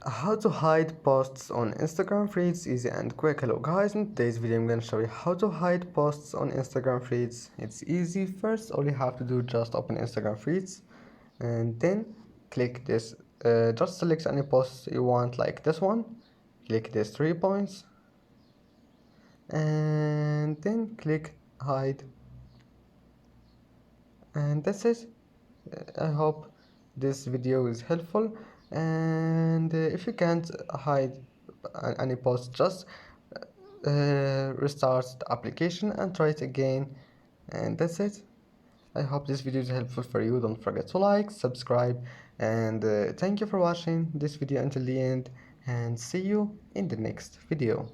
How to hide posts on Instagram feeds, easy and quick. Hello guys, in today's video I'm gonna show you how to hide posts on Instagram feeds. It's easy. First, all you have to do, just open Instagram feeds and then click this, just select any post you want, like this one. Click these 3 points and then click hide, and that's it. I hope this video is helpful, and if you can't hide any post, just restart the application and try it again, and that's it. I hope this video is helpful for you. Don't forget to like, subscribe, and thank you for watching this video until the end, and see you in the next video.